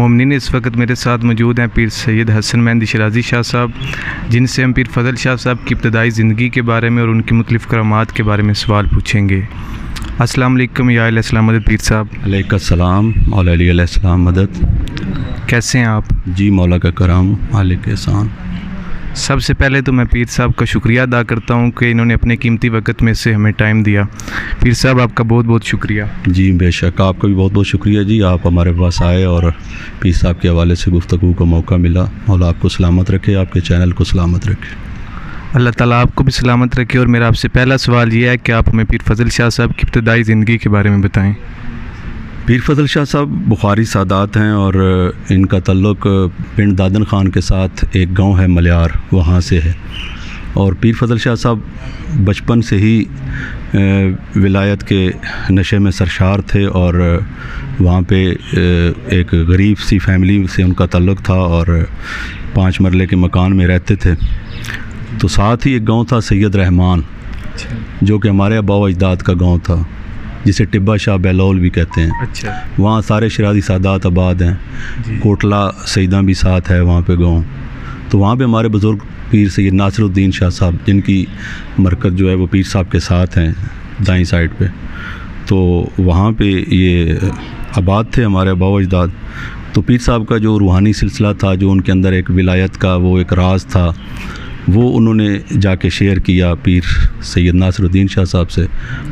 मोमिनीन इस वक्त मेरे साथ मौजूद हैं पीर सैयद हसन मेहंदी शराजी शाह साहब, जिनसे हम पीर फजल शाह साहब की इब्तदाई ज़िंदगी के बारे में और उनकी मुख्तलिफ़ करामात के बारे में सवाल पूछेंगे। अस्सलाम वालेकुम या अलैहिस्सलाम मदद पीर साहब। अलैहिस्सलाम मौला अली अलैहिस्सलाम मदद। कैसे हैं आप? जी मौला का करम मालिक एहसान। सबसे पहले तो मैं पीर साहब का शुक्रिया अदा करता हूँ कि इन्होंने अपने कीमती वक्त में से हमें टाइम दिया। पीर साहब आपका बहुत बहुत शुक्रिया। जी बेशक, आपका भी बहुत बहुत शुक्रिया जी, आप हमारे पास आए और पीर साहब के हवाले से गुफ्तगू का मौका मिला। मौला आपको सलामत रखे, आपके चैनल को सलामत रखे। अल्लाह ताला आपको भी सलामत रखे। और मेरा आपसे पहला सवाल ये है कि आप हमें पीर फजल शाह साहब की इब्तदाई ज़िंदगी के बारे में बताएं। पीर फजल शाह साहब बुखारी सादात हैं और इनका ताल्लुक़ पिंड दादन ख़ान के साथ एक गांव है मलियार, वहाँ से है। और पीर फजल शाह साहब बचपन से ही विलायत के नशे में सरशार थे और वहाँ पे एक गरीब सी फैमिली से उनका ताल्लुक़ था और 5 मरले के मकान में रहते थे। तो साथ ही एक गांव था सैयद रहमान, जो कि हमारे आबा अजदाद का गांव था, जिसे टिब्बा शाह बेलौल भी कहते हैं। अच्छा। वहाँ सारे शरादी सादात आबाद हैं, कोटला सईदा भी साथ है वहाँ पे गांव। तो वहाँ पे हमारे बुज़ुर्ग पीर सैयद नासिरुद्दीन शाह साहब, जिनकी मरकज़ जो है वो पीर साहब के साथ हैं दाईं साइड पे, तो वहाँ पे ये आबाद थे हमारे आबा अजदाद। तो पीर साहब का जो रूहानी सिलसिला था, जो उनके अंदर एक विलायत का वो एक राज था, वो उन्होंने जाके शेयर किया पीर सैयद नासिरुद्दीन शाह साहब से,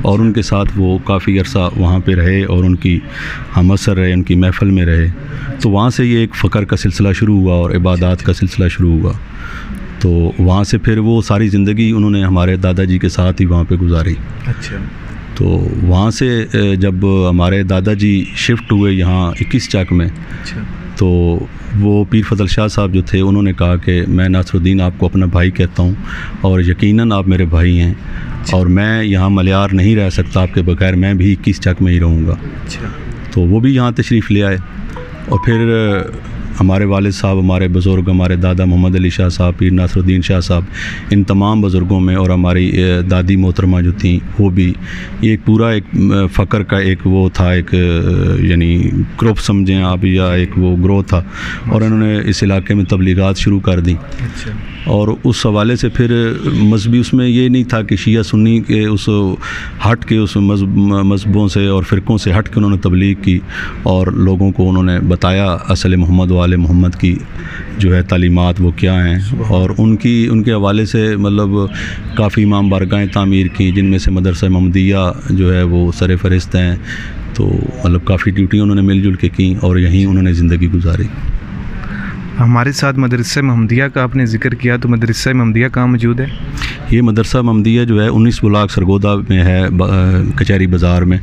और उनके साथ वो काफ़ी अरसा वहाँ पे रहे और उनकी हम असर रहे, उनकी महफ़िल में रहे। तो वहाँ से ये एक फ़क्र का सिलसिला शुरू हुआ और इबादत का सिलसिला शुरू हुआ। तो वहाँ से फिर वो सारी ज़िंदगी उन्होंने हमारे दादाजी के साथ ही वहाँ पे गुजारी। अच्छा। तो वहाँ से जब हमारे दादाजी शिफ्ट हुए यहाँ 21 चक में, अच्छा, तो वो पीर फजल शाह साहब जो थे, उन्होंने कहा कि मैं नासिरुद्दीन आपको अपना भाई कहता हूँ और यकीनन आप मेरे भाई हैं, और मैं यहाँ मलियार नहीं रह सकता आपके बगैर, मैं भी 21 चक में ही रहूँगा। अच्छा। तो वो भी यहाँ तशरीफ़ ले आए और फिर हमारे वालिद साहब, हमारे बुज़ुर्ग, हमारे दादा मोहम्मद अली शाह साहब, पीर नासिरुद्दीन शाह साहब, इन तमाम बुज़ुर्गों में, और हमारी दादी मोहतरमा जो थी वो भी, ये एक पूरा एक फ़क्र का एक वो था, एक यानी ग्रुप समझें आप, या एक वो ग्रोह था, और उन्होंने इस इलाके में तबलीगात शुरू कर दी। अच्छा। और उस हवाले से फिर मजहबी, उसमें ये नहीं था कि शिया सुन्नी के उस हट के उस मजहबों से और फ़िरक़ों से हट के उन्होंने तबलीग की और लोगों को उन्होंने बताया असल मोहम्मद वाले मोहम्मद की जो है तालीमात वो क्या हैं, और उनके हवाले से मतलब काफ़ी इमाम बारगाहें तामीर की, जिनमें से मदरसा महमदिया जो है वो सर फ़हरिस्त हैं। तो मतलब काफ़ी ड्यूटी उन्होंने मिलजुल के की और यहीं उन्होंने ज़िंदगी गुजारी। हमारे साथ मदरसा महमदिया का आपने ज़िक्र किया, तो मदरसा महमदिया कहाँ मौजूद है? ये मदरसा महमदिया जो है 19 ब्लॉक सरगोदा में है, कचहरी बाज़ार में।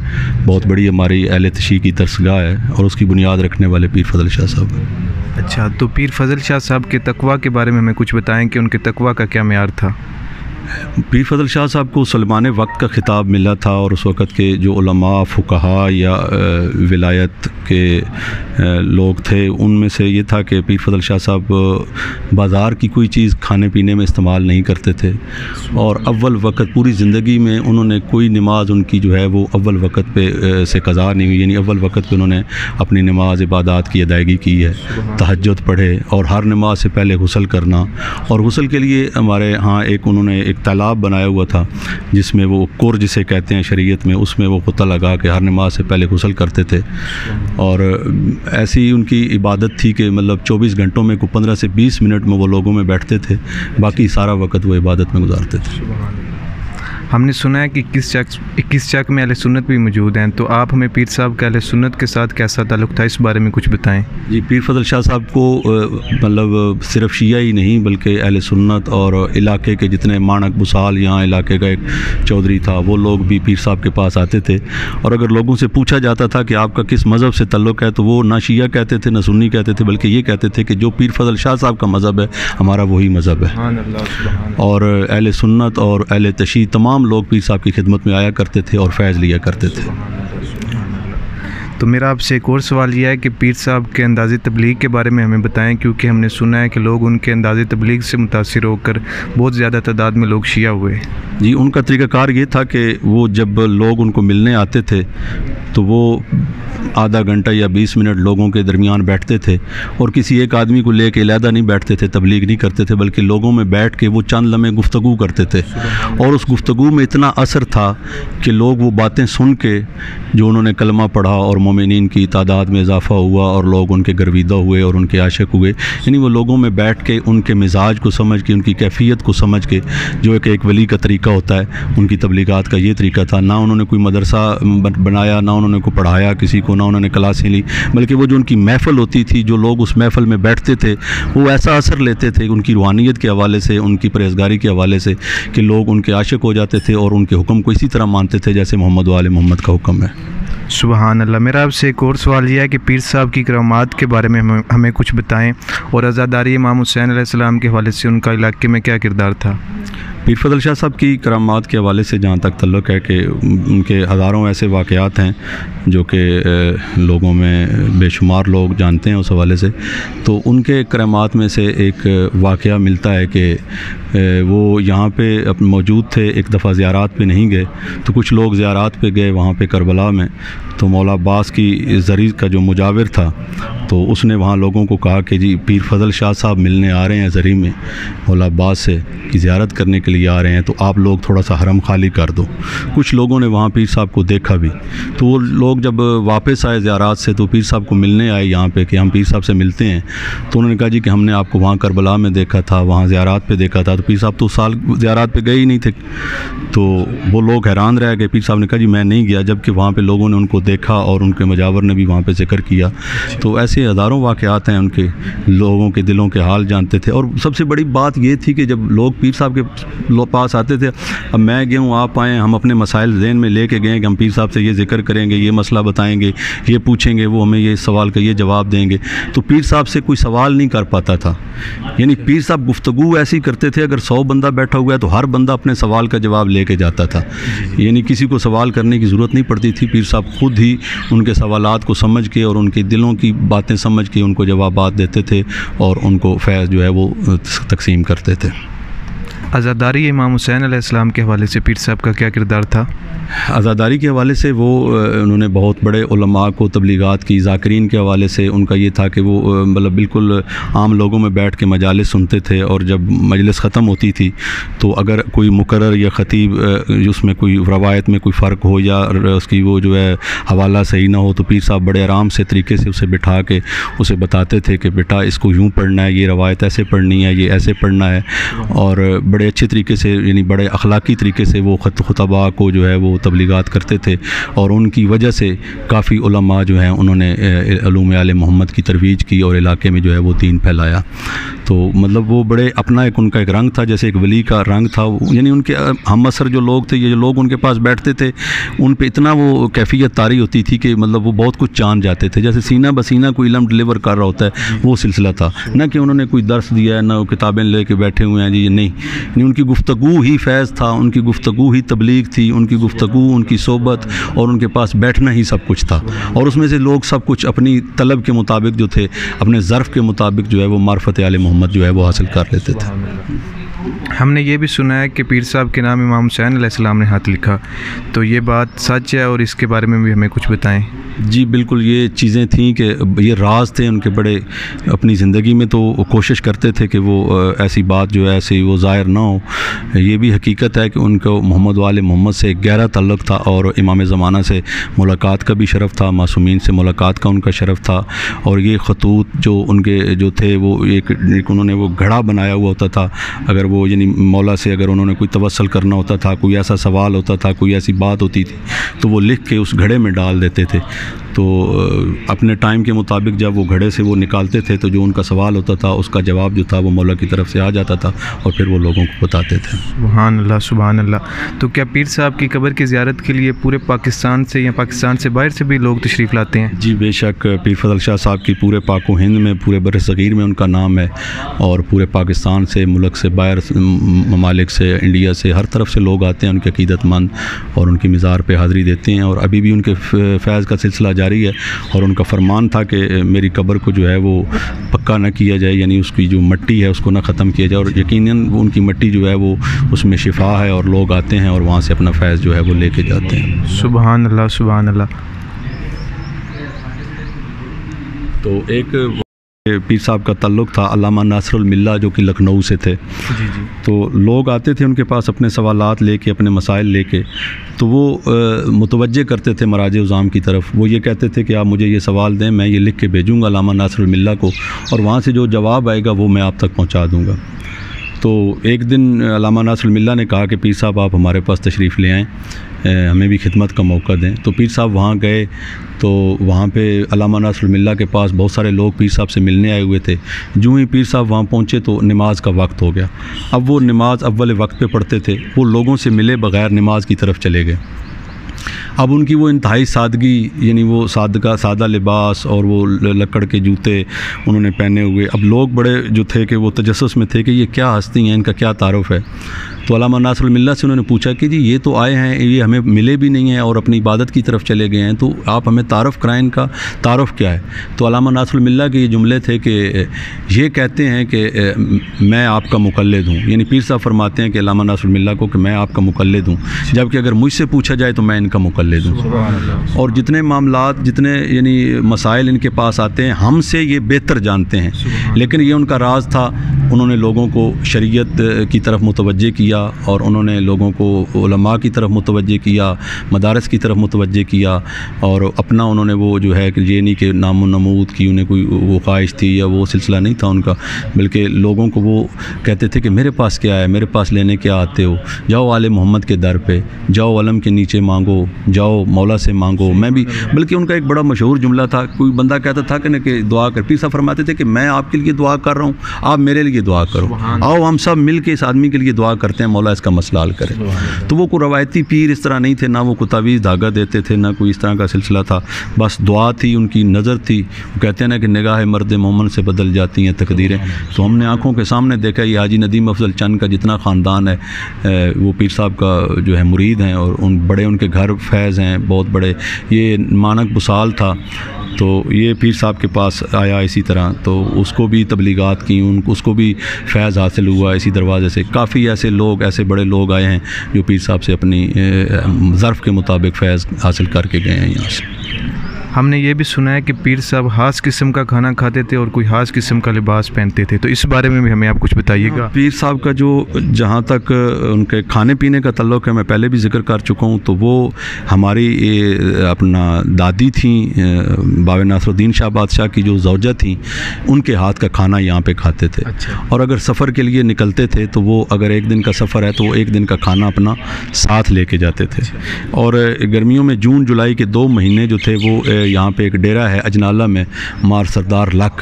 बहुत बड़ी हमारी अहले तशी की दरसगाह है और उसकी बुनियाद रखने वाले पीर फजल शाह साहब। अच्छा, तो पीर फजल शाह साहब के तकवा के बारे में हमें कुछ बताएं कि उनके तकवा का क्या मेयार था? पीर फजल शाह साहब को सलमान वक्त का ख़िताब मिला था, और उस वक़्त के जो उलमा, फ़ुक़हा या विलायत के लोग थे, उनमें से ये था कि पीर फजल शाह साहब बाज़ार की कोई चीज़ खाने पीने में इस्तेमाल नहीं करते थे, और अव्वल वक़्त पूरी ज़िंदगी में उन्होंने कोई नमाज उनकी जो है वो अव्वल वक़्त पे से क़ज़ा नहीं हुई, यानी अव्वल वक़्त पे उन्होंने अपनी नमाज इबादत की अदायगी की है, तहज्जुद पढ़े, और हर नमाज से पहले गुस्ल करना। और गुस्ल के लिए हमारे यहाँ उन्होंने एक तालाब बनाया हुआ था, जिसमें वो कुर जिसे कहते हैं शरीयत में, उसमें वो कुत्ता लगा के हर नमाज से पहले गुस्ल करते थे। और ऐसी उनकी इबादत थी कि मतलब 24 घंटों में को 15 से 20 मिनट में वो लोगों में बैठते थे, बाकी सारा वक्त वो इबादत में गुजारते थे। हमने सुना है कि 21 चक में अहले सुन्नत भी मौजूद हैं, तो आप हमें पीर साहब का अहले सुन्नत के साथ कैसा ताल्लुक़ था, इस बारे में कुछ बताएं। जी, पीर फजल शाह साहब को मतलब सिर्फ शिया ही नहीं बल्कि अहले सुन्नत और इलाके के जितने मानक बुसाल, यहाँ इलाके का एक चौधरी था, वो लोग भी पीर साहब के पास आते थे। और अगर लोगों से पूछा जाता था कि आपका किस मज़हब से ताल्लुक़ है, तो वो ना शिया कहते थे ना सुन्नी कहते थे, बल्कि ये कहते थे कि जो पीर फजल शाह साहब का मज़हब है हमारा वही मज़हब है। और अहले सुन्नत और अहले तशी तमाम लोग पीर साहब की खिदमत में आया करते थे और फैज़ लिया करते थे। तो मेरा आपसे एक और सवाल यह है कि पीर साहब के अंदाज़े तबलीग के बारे में हमें बताएं, क्योंकि हमने सुना है कि लोग उनके अंदाज़े तबलीग से मुतासिर होकर बहुत ज़्यादा तादाद में लोग शिया हुए। जी, उनका तरीक़ाकार ये था कि वो जब लोग उनको मिलने आते थे तो वो आधा घंटा या 20 मिनट लोगों के दरमियान बैठते थे और किसी एक आदमी को लेके अलहदा नहीं बैठते थे, तबलीग नहीं करते थे, बल्कि लोगों में बैठ के वो चंद लम्हे गुफ्तगू करते थे। और उस गुफ्तगू में इतना असर था कि लोग वो बातें सुन के जो उन्होंने कलमा पढ़ा और मोमिनीन की तादाद में इजाफ़ा हुआ और लोग उनके गर्विदा हुए और उनके आशिक हुए। यानी वो लोगों में बैठ के उनके मिजाज को समझ के, उनकी कैफियत को समझ के, जो एक वली का तरीका होता है, उनकी तबलीगात का ये तरीका था। ना उन्होंने कोई मदरसा बनाया, ना उन्होंने कोई पढ़ाया किसी को, ना उन्होंने क्लासें ली, बल्कि वो जो उनकी महफ़िल होती थी, जो लोग उस महफ़िल में बैठते थे, वो ऐसा असर लेते थे उनकी रूहानियत के हवाले से, उनकी परहेज़गारी के हवाले से, कि लोग उनके आशिक हो जाते थे और उनके हुक्म को इसी तरह मानते थे जैसे मोहम्मद वाले मोहम्मद का हुक्म है। सुबहान अल्लाह। मेरा आपसे एक और सवाल यह है कि पीर साहब की करामात के बारे में हमें कुछ बताएं और अज़ादारी इमाम हुसैन अलैहिस्सलाम के हवाले से उनका इलाके में क्या किरदार था। पीर फजल शाह साहब की करामात के हवाले से जहाँ तक तल्लुक़ है कि उनके हज़ारों ऐसे वाक़यात हैं जो कि लोगों में बेशुमार लोग जानते हैं उस हवाले से। तो उनके करामात में से एक वाक़या मिलता है कि वो यहाँ पे मौजूद थे, एक दफ़ा ज़ियारात पे नहीं गए तो कुछ लोग ज़ियारात पे गए वहाँ पे करबला में। तो मौला अब्बास की ज़री का जो मुजाविर था तो उसने वहाँ लोगों को कहा कि जी पीर फजल शाह साहब मिलने आ रहे हैं ज़री में मौला अब्बास से, कि ज़ियारत करने के लिए आ रहे हैं, तो आप लोग थोड़ा सा हरम खाली कर दो। कुछ लोगों ने वहाँ पीर साहब को देखा भी, तो वो लोग जब वापस आए ज़ियारात से तो पीर साहब को मिलने आए यहाँ पे कि हम पीर साहब से मिलते हैं। तो उन्होंने कहा जी कि हमने आपको वहाँ करबला में देखा था, वहाँ ज़ियारात पे देखा था। तो पीर साहब तो साल ज़ियारात पे गए ही नहीं थे। तो वो लोग हैरान रह गए। पीर साहब ने कहा जी मैं नहीं गया, जबकि वहाँ पे लोगों ने उनको देखा और उनके मुजावर ने भी वहाँ पे जिक्र किया। तो ऐसे हज़ारों वाक़यात हैं उनके, लोगों के दिलों के हाल जानते थे। और सबसे बड़ी बात ये थी कि जब लोग पीर साहब के पास आते थे, अब मैं गया हूँ, आप आएँ, हम अपने मसाइल ज़हन में लेके गए कि हम पीर साहब से ये जिक्र करेंगे, ये मसला बताएंगे, ये पूछेंगे, वो हमें ये सवाल का ये जवाब देंगे। तो पीर साहब से कोई सवाल नहीं कर पाता था। यानी पीर साहब गुफ्तगू ऐसी करते थे, अगर 100 बंदा बैठा हुआ है तो हर बंदा अपने सवाल का जवाब लेके जाता था। यानी किसी को सवाल करने की ज़रूरत नहीं पड़ती थी। पीर साहब खुद ही उनके सवालात को समझ के और उनके दिलों की बातें समझ के उनको जवाबात देते थे और उनको फैज़ जो है वो तकसीम करते थे। अज़ादारी इमाम हुसैन अलैहिस्सलाम के हवाले से पीर साहब का क्या किरदार था। अज़ादारी के हवाले से वो उन्होंने बहुत बड़े उलमा को तबलीगात की, ज़ाकिरीन के हवाले से उनका ये था कि वो मतलब बिल्कुल आम लोगों में बैठ के मजालिस सुनते थे। और जब मजलिस ख़त्म होती थी तो अगर कोई मुकर्रर या ख़तीब उसमें कोई रवायत में कोई फ़र्क हो या उसकी वो जो है हवाला सही ना हो, तो पीर साहब बड़े आराम से तरीके से उसे बिठा के उसे बताते थे कि बेटा इसको यूँ पढ़ना है, ये रवायत ऐसे पढ़नी है, ये ऐसे पढ़ना है। और बड़े अच्छे तरीके से, यानी बड़े अखलाकी तरीके से वो खुतबा को जो है वो तबलीगात करते थे। और उनकी वजह से काफ़ी उलमा जो हैं उन्होंने उलूम आले मोहम्मद की तरवीज की और इलाके में जो है वो दीन फैलाया। तो मतलब वो बड़े अपना एक उनका एक रंग था, जैसे एक वली का रंग था। यानी उनके हम असर जो लोग थे, ये जो लोग उनके पास बैठते थे, उन पे इतना वो कैफियत तारी होती थी कि मतलब वो बहुत कुछ जान जाते थे। जैसे सीना बसीना कोई इल्म डिलीवर कर रहा होता है, वो सिलसिला था। ना कि उन्होंने कोई दर्स दिया है, ना वो किताबें ले के बैठे हुए हैं जी, ये नहीं। उनकी गुफ्तगू ही फैज़ था, उनकी गुफ्तगू ही तबलीग थी, उनकी गुफ्तगू, उनकी सोबत और उनके पास बैठना ही सब कुछ था। और उसमें से लोग सब कुछ अपनी तलब के मुताबिक जो थे, अपने ज़र्फ़ के मुताबिक जो है वो मार्फत आले मोहम्मद जो है वो हासिल कर लेते थे। हमने ये भी सुना है कि पीर साहब के नाम इमाम हुसैन अलैहिस्सलाम ने हाथ लिखा, तो ये बात सच है और इसके बारे में भी हमें कुछ बताएं। जी बिल्कुल, ये चीज़ें थीं कि ये राज थे उनके बड़े। अपनी ज़िंदगी में तो कोशिश करते थे कि वो ऐसी बात जो है ऐसी वो ज़ाहिर ना हो। ये भी हकीकत है कि उनको मोहम्मद वाले मोहम्मद से एक गहरा ताल्लुक़ था और इमाम ज़माना से मुलाकात का भी शरफ़ था, मासूमीन से मुलाकात का उनका शरफ़ था। और ये ख़तूत जो उनके जो थे वो एक उन्होंने वो घड़ा बनाया हुआ होता था। अगर वो यानी मौला से अगर उन्होंने कोई तवस्सल करना होता था, कोई ऐसा सवाल होता था, कोई ऐसी बात होती थी, तो वो लिख के उस घड़े में डाल देते थे। तो अपने टाइम के मुताबिक जब वो घड़े से वो निकालते थे तो जो उनका सवाल होता था उसका जवाब जो था वो मौला की तरफ से आ जाता था और फिर वो लोगों को बताते थे। सुभान अल्लाह, सुभान अल्लाह। तो क्या पीर साहब की कब्र की ज़ियारत के लिए पूरे पाकिस्तान से या पाकिस्तान से बाहर से भी लोग तशरीफ़ लाते हैं? जी बेशक, पीर फजल शाह साहब की पूरे पाक व हिंद में, पूरे बरसग़ीर में उनका नाम है। और पूरे पाकिस्तान से, मुल्क से बाहर ममालिक से, इंडिया से, हर तरफ से लोग आते हैं उनके अक़ीदतमंद और उनकी मज़ार पर हाज़िरी देते हैं। और अभी भी उनके फैज़ का सिलसिला जारी है। और उनका फरमान था कि मेरी कब्र को जो है वो पक्का ना किया जाए, यानी उसकी जो मिट्टी है उसको ना ख़त्म किया जाए। और यकीनन उनकी मिट्टी जो है वो उसमें शिफा है और लोग आते हैं और वहाँ से अपना फैज़ जो है वो लेके जाते हैं। सुभान अल्लाह, सुभान अल्लाह। तो एक पीर साहब का ताल्लुक़ था अल्लामा नासरुल मिल्ला जो कि लखनऊ से थे। जी जी। तो लोग आते थे उनके पास अपने सवालात लेके, अपने मसाइल लेके, तो वो मुतवज्जे करते थे मराजे उज़ाम की तरफ। वो ये कहते थे कि आप मुझे ये सवाल दें, मैं ये लिख के भेजूँगा अल्लामा नासरुल मिल्ला को, और वहाँ से जो जवाब आएगा वो मैं आप तक पहुँचा दूँगा। तो एक दिन अल्लामा नासरुल मिल्ला ने कहा कि पीर साहब आप हमारे पास तशरीफ़ ले आएँ, हमें भी खिदमत का मौका दें। तो पीर साहब वहाँ गए, तो वहाँ पे अल्लामा नासरुल मिल्ला के पास बहुत सारे लोग पीर साहब से मिलने आए हुए थे। जो ही पीर साहब वहाँ पहुँचे तो नमाज का वक्त हो गया। अब वो नमाज अव्वल वक्त पे पढ़ते थे, वो लोगों से मिले बग़ैर नमाज की तरफ चले गए। अब उनकी वो इंतहाई सादगी, यानी वो सादा लिबास और वो लकड़ के जूते उन्होंने पहने हुए। अब लोग बड़े जो थे कि वो तजस्सुस में थे कि ये क्या हस्ती हैं, इनका क्या तारुफ़ है। तो अल्लामा नासरुल मिल्ला से उन्होंने पूछा कि जी ये तो आए हैं, ये हमें मिले भी नहीं हैं और अपनी इबादत की तरफ चले गए हैं, तो आप हमें तारुफ़ कराएं, इनका तारुफ़ क्या है। तो अल्लामा नासरुल मिल्ला के ये जुमले थे कि ये कहते हैं कि मैं आपका मुक़ल्लिद हूँ, यानी पीर साहब फरमाते हैं कि अल्लामा नासरुल मिल्ला को कि मैं आपका मुक़ल्लिद हूँ, जबकि अगर मुझसे पूछा जाए तो मैं इनका मुक़ल्लिद हूँ। और जितने मामलात, जितने यानी मसाइल इनके पास आते हैं, हमसे ये बेहतर जानते हैं। लेकिन ये उनका राज था, उन्होंने लोगों को शरीयत की तरफ मुतवज्जे किया और उन्होंने लोगों को उलमा की तरफ मुतवज्जे किया, मदारस की तरफ मुतवज्जे किया। और अपना उन्होंने वो जो है कि ये नहीं कि नामो नमूद की उन्हें कोई वो ख्वाहिश थी या वो सिलसिला नहीं था उनका, बल्कि लोगों को वो कहते थे कि मेरे पास क्या है, मेरे पास लेने क्या आते हो, जाओ आले मोहम्मद के दर पे, जाओ अलम के नीचे मांगो, जाओ मौला से मांगो। मैं भी, बल्कि उनका एक बड़ा मशहूर जुमला था, कोई बंदा कहता था कि न कि दुआ कर, पीर साहब फरमाते थे कि मैं आपके लिए दुआ कर रहा हूँ, आप मेरे लिए दुआ करो, आओ हम सब मिल के इस आदमी के लिए दुआ करते हैं, मौला इसका मसला हल करे। तो वो कोई रवायती पीर इस तरह नहीं थे, ना वो कोई तावीज़ धागा देते थे, ना कोई इस तरह का सिलसिला था, बस दुआ थी, उनकी नज़र थी। वो कहते हैं ना कि निगाह मर्द मोमन से बदल जाती हैं तकदीरें। तो हमने आँखों के सामने देखा ये हाजी नदीम अफजल चंद का जितना ख़ानदान है वो पीर साहब का जो है मुरीद हैं, और उन बड़े उनके घर फैज़ हैं बहुत बड़े। ये मानक बुसाल था, तो ये पीर साहब के पास आया इसी तरह, तो उसको भी तबलीगात की, उसको भी फैज़ हासिल हुआ इसी दरवाज़े से। काफ़ी ऐसे लोग, ऐसे बड़े लोग आए हैं जो पीर साहब से अपनी ज़र्फ़ के मुताबिक फैज़ हासिल करके गए हैं यहाँ से। हमने ये भी सुना है कि पीर साहब खास किस्म का खाना खाते थे और कोई खास किस्म का लिबास पहनते थे, तो इस बारे में भी हमें आप कुछ बताइएगा। पीर साहब का जो जहाँ तक उनके खाने पीने का तल्लुक़ है, मैं पहले भी जिक्र कर चुका हूँ, तो वो हमारी अपना दादी थी बाबा नासरुद्दीन शाह बादशाह की जो ज़ौजा थी, उनके हाथ का खाना यहाँ पे खाते थे। अच्छा। और अगर सफ़र के लिए निकलते थे तो वो अगर एक दिन का सफ़र है तो वो एक दिन का खाना अपना साथ लेके जाते थे। और गर्मियों में जून जुलाई के 2 महीने जो थे वो यहाँ पे एक डेरा है अजनाला में, मार सरदार लक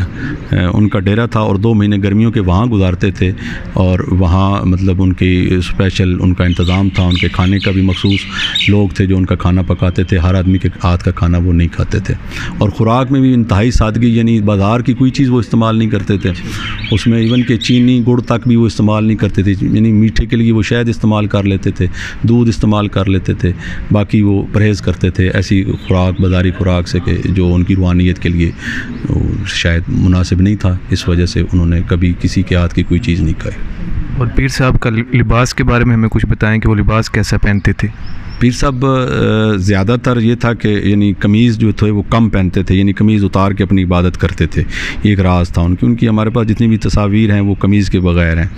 उनका डेरा था, और 2 महीने गर्मियों के वहाँ गुजारते थे। और वहाँ मतलब उनकी स्पेशल उनका इंतज़ाम था, उनके खाने का भी मखसूस लोग थे जो उनका खाना पकाते थे। हर आदमी के हाथ का खाना वो नहीं खाते थे। और ख़ुराक में भी इंतहाई सादगी, यानी बाज़ार की कोई चीज़ वो इस्तेमाल नहीं करते थे, उसमें इवन के चीनी गुड़ तक भी वो इस्तेमाल नहीं करते थे। यानी मीठे के लिए वो शहद इस्तेमाल कर लेते थे, दूध इस्तेमाल कर लेते थे, बाकी वो परहेज़ करते थे ऐसी खुराक, बाज़ारी खुराक से कि जो उनकी रूहानियत के लिए शायद मुनासिब नहीं था। इस वजह से उन्होंने कभी किसी के हाथ की कोई चीज़ नहीं खाई। और पीर साहब का लिबास के बारे में हमें कुछ बताएं कि वो लिबास कैसा पहनते थे। पीर साहब ज़्यादातर ये था कि यानी कमीज़ जो थे वो कम पहनते थे, यानी कमीज़ उतार के अपनी इबादत करते थे। ये एक राज था उनकी हमारे पास जितनी भी तस्वीर हैं वो कमीज़ के बग़ैर हैं।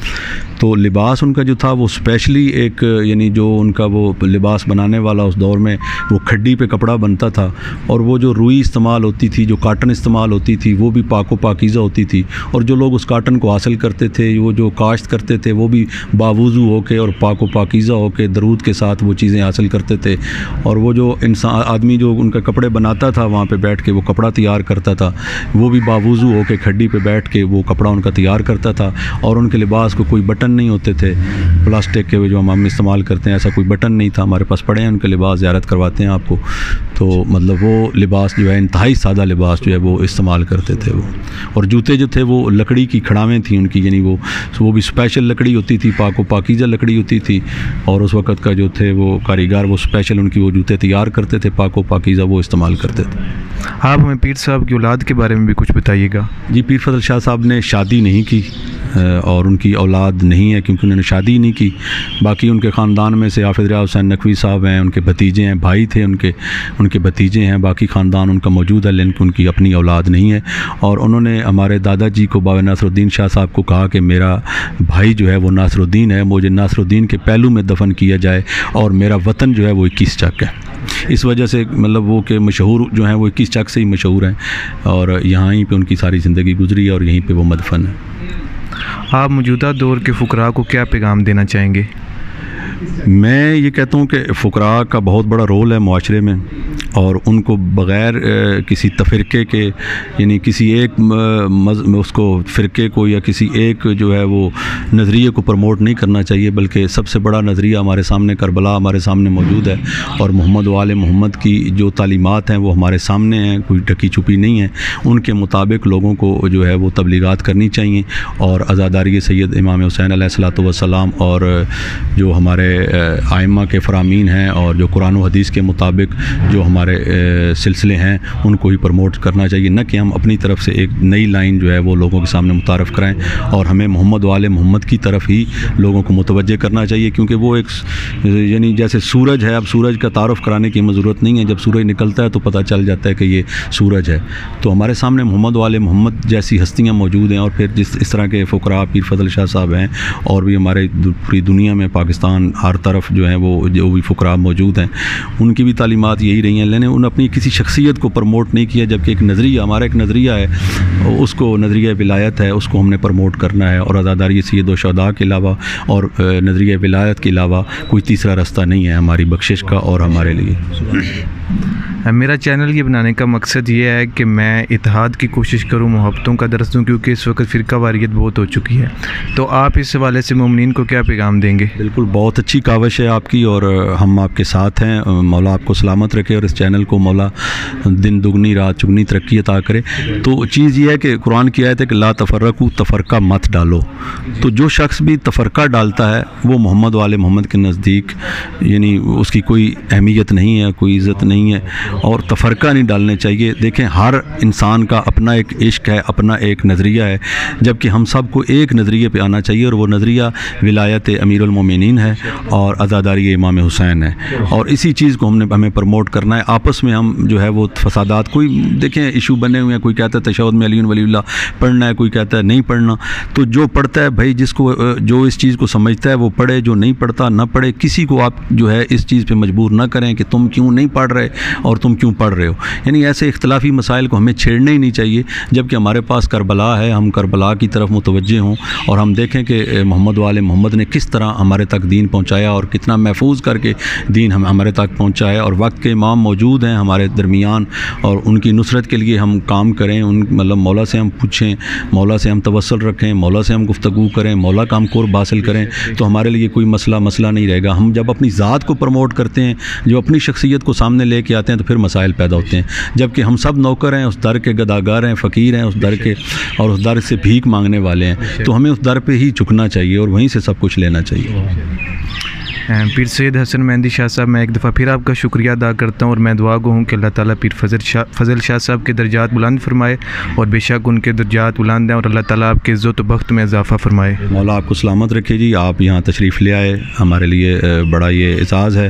तो लिबास उनका जो था वो स्पेशली एक, यानी जो उनका वो लिबास बनाने वाला उस दौर में वो खड्डी पे कपड़ा बनता था, और वो जो रुई इस्तेमाल होती थी, जो काटन इस्तेमाल होती थी, वो भी पाको पाकीज़ा होती थी। और जो लोग उस काटन को हासिल करते थे, वो जो काश्त करते थे, वो भी बावुज़ू होके और पाको पाकीज़ा होके दरूद के साथ वो चीज़ें हासिल करते थे। और वो जो इंसान आदमी जो उनका कपड़े बनाता था वहाँ पे बैठ के वो कपड़ा तैयार करता था, वो भी बावुज़ू होके खड्डी पे बैठ के वो कपड़ा उनका तैयार करता था। और उनके लिबास को कोई बटन नहीं होते थे, प्लास्टिक के जो हम इस्तेमाल करते हैं ऐसा कोई बटन नहीं था। हमारे पास पड़े हैं उनके लिबास, ज़ियारत करवाते हैं आपको। तो मतलब वो लिबास जो है इंतहाई सादा लिबास जो है वो इस्तेमाल करते थे वो। और जूते जो थे वो लकड़ी की खड़ावें थी उनकी, यानी वो भी स्पेशल लकड़ी होती थी, पाको पाकीज़ा लकड़ी होती थी। और उस वक़्त का जो थे वो कारीगर परवरदिगार वो स्पेशल उनकी वो जूते तैयार करते थे, पाको पाकीज़ा वो इस्तेमाल करते थे। आप हमें पीर साहब की औलाद के बारे में भी कुछ बताइएगा। जी, पीर फजल शाह साहब ने शादी नहीं की और उनकी औलाद नहीं है क्योंकि उन्होंने शादी नहीं की। बाकी उनके ख़ानदान में से हाफ़िज़ रियाज़ हुसैन नकवी साहब हैं, उनके भतीजे हैं, भाई थे उनके भतीजे हैं, बाकी ख़ानदान उनका मौजूद है, लेकिन उनकी अपनी औलाद नहीं है। और उन्होंने हमारे दादाजी को बाबा नासरुद्दीन शाह साहब को कहा कि मेरा भाई जो है वो नासरुद्दीन है, मुझे नासरुद्दीन के पहलू में दफन किया जाए और मेरा वतन जो है वो 21 चक है। इस वजह से मतलब वो के मशहूर जो हैं वो 21 चक से ही मशहूर हैं और यहाँ पे उनकी सारी ज़िंदगी गुजरी और यहीं पे वो मदफन है। आप मौजूदा दौर के फ़ुकरा को क्या पैगाम देना चाहेंगे? मैं ये कहता हूँ कि फ़ुकरा का बहुत बड़ा रोल है माशरे में और उनको बग़ैर किसी तफ़रीक़े के यानी किसी एक उसको फ़िरके को या किसी एक जो है वो नज़रिए को प्रमोट नहीं करना चाहिए, बल्कि सबसे बड़ा नज़रिया हमारे सामने करबला हमारे सामने मौजूद है और मोहम्मद वाले मोहम्मद की जो तालीमात हैं वो हमारे सामने हैं, कोई ढकी छुपी नहीं है। उनके मुताबिक लोगों को जो है वो तबलीगात करनी चाहिए और अज़ादारी सैयद इमाम हुसैन अलैहिस्सलातु वस्सलाम और जो हमारे आइम्मा के फ़रामीन हैं और जो कुरान व हदीस के मुताबिक जो हमारे सिलसिले हैं उनको ही प्रमोट करना चाहिए, न कि हम अपनी तरफ से एक नई लाइन जो है वो लोगों के सामने मुतारफ़ कराएं। और हमें मोहम्मद वाले मोहम्मद की तरफ ही लोगों को मुतवज्जे करना चाहिए, क्योंकि वो एक यानी जैसे सूरज है, अब सूरज का तारुफ़ कराने की ज़रूरत नहीं है, जब सूरज निकलता है तो पता चल जाता है कि ये सूरज है। तो हमारे सामने मोहम्मद वाले मोहम्मद जैसी हस्तियाँ मौजूद हैं और फिर इस तरह के फ़ुकरा पीर फजल शाह साहब हैं और भी हमारे पूरी दुनिया में पाकिस्तान हर तरफ जो है वो जो भी फ़ुकरा मौजूद हैं उनकी भी तालीमात यही रही हैं। लेकिन उन्होंने अपनी किसी शख्सियत को प्रमोट नहीं किया, जबकि एक नज़रिया हमारा एक नज़रिया है, उसको नज़रिया विलायत है, उसको हमने प्रमोट करना है। और अज़ादारी सैयद व शुहदा के अलावा और नज़रिया विलायत के अलावा कोई तीसरा रास्ता नहीं है हमारी बख्शिश का और हमारे लिए। मेरा चैनल ये बनाने का मकसद ये है कि मैं इत्तेहाद की कोशिश करूँ, मोहब्बतों का दर्स दूँ, क्योंकि इस वक्त फ़िरका वारियत बहुत हो चुकी है। तो आप इस हवाले से मोमिनीन को क्या पैगाम देंगे? बिल्कुल, बहुत अच्छी काविश है आपकी और हम आपके साथ हैं। मौला आपको सलामत रखे और इस चैनल को मौला दिन दुगनी रात चुगनी तरक्की अता करे। तो चीज़ ये है कि कुरान की आयत है कि ला तफर्रकू, तफ़रका मत डालो। तो जो शख्स भी तफ़रका डालता है वो मोहम्मद वाले मोहम्मद के नज़दीक यानी उसकी कोई अहमियत नहीं है, कोई इज़्ज़त नहीं है और तफ़रका नहीं डालने चाहिए। देखें, हर इंसान का अपना एक इश्क है, अपना एक नज़रिया है, जबकि हम सब को एक नज़रिए पे आना चाहिए और वो नज़रिया विलायत अमीरुल मोमिनीन है और अज़ादारी इमाम हुसैन है। और इसी चीज़ को हमें प्रमोट करना है। आपस में हम जो है वो फसादात, कोई देखें इशू बने हुए हैं, कोई कहता है तशहुद में अली वलीउल्लाह पढ़ना है, कोई कहता है नहीं पढ़ना। तो जो पढ़ता है भाई, जिसको जो इस चीज़ को समझता है वो पढ़े, जो नहीं पढ़ता ना पढ़े। किसी को आप जो है इस चीज़ पर मजबूर ना करें कि तुम क्यों नहीं पढ़ रहे और तुम क्यों पढ़ रहे हो। यानी ऐसे इख्तलाफी मसाइल को हमें छेड़ना ही नहीं चाहिए, जबकि हमारे पास करबला है, हम करबला की तरफ मुतवज्जे हों और हम देखें कि मोहम्मद वाले मोहम्मद ने किस तरह हमारे तक दीन पहुँचाया और कितना महफूज करके दीन हमारे तक पहुँचाया। और वक्त के इमाम मौजूद हैं हमारे दरमियान और उनकी नुसरत के लिए हम काम करें, उन मतलब मौला से हम पूछें, मौला से हम तवस्सुल रखें, मौला से हम गुफ्तगू करें, मौला का हम कुर्ब हासिल करें, तो हमारे लिए कोई मसला नहीं रहेगा। हम जब अपनी ज़ात को प्रमोट करते हैं, जो अपनी शख्सियत को सामने लेके आते हैं, तो फिर मसाइल पैदा होते हैं। जबकि हम सब नौकर हैं, उस दर के गदागार हैं, फ़कीर हैं उस दर के, और उस दर से भीख मांगने वाले हैं। तो हमें उस दर पे ही झुकना चाहिए और वहीं से सब कुछ लेना चाहिए। पीर सैयद हसन मेहंदी शाह साहब, मैं एक दफ़ा फिर आपका शुक्रिया अदा करता हूँ और मैं दुआ गो हूँ कि अल्लाह ताला पीर फजल शाह साहब के दर्जात बुलंद फरमाए और बेशक उनके दर्जात बुलंद हैं और अल्लाह ताला आपके इज़्ज़त व बख्त में इजाफ़ा फरमाए। मौला आपको सलामत रखे जी। आप यहाँ तशरीफ़ ले आए, हमारे लिए बड़ा ये एज़ाज़ है,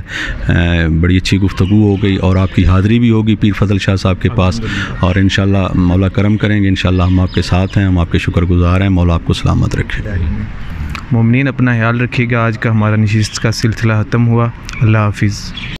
बड़ी अच्छी गुफ्तगू हो गई और आपकी हाज़िरी भी होगी पीर फजल शाह साहब के पास और इंशाअल्लाह मौला करम करेंगे। इंशाअल्लाह हम आपके साथ हैं, हम आपके शुक्रगुज़ार हैं। मौला आपको सलामत रखे। मोमिनीन अपना ख्याल रखिएगा। आज का हमारा नशिस्त का सिलसिला ख़त्म हुआ। अल्लाह हाफिज़।